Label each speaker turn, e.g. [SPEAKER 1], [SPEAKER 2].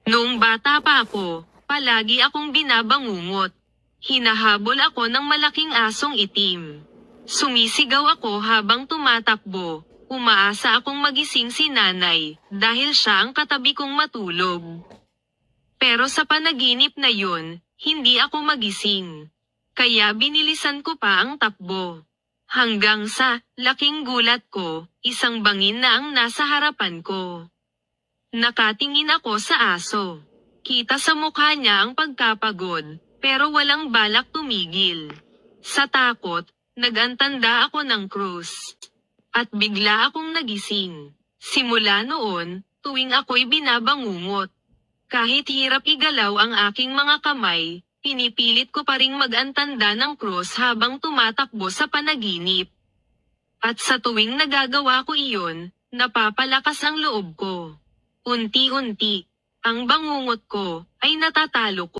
[SPEAKER 1] Noong bata pa ako, palagi akong binabangungot. Hinahabol ako ng malaking asong itim. Sumisigaw ako habang tumatakbo. Umaasa akong magising si nanay, dahil siya ang katabi kong matulog. Pero sa panaginip na yun, hindi ako magising. Kaya binilisan ko pa ang takbo. Hanggang sa, laking gulat ko, isang bangin na ang nasa harapan ko. Nakatingin ako sa aso. Kita sa mukha niya ang pagkapagod, pero walang balak tumigil. Sa takot, nagantanda ako ng krus. At bigla akong nagising. Simula noon, tuwing ako'y binabangungot. Kahit hirap igalaw ang aking mga kamay, pinipilit ko pa ring mag-antanda ng krus habang tumatakbo sa panaginip. At sa tuwing nagagawa ko iyon, napapalakas ang loob ko. Unti-unti, ang bangungot ko ay natatalo ko.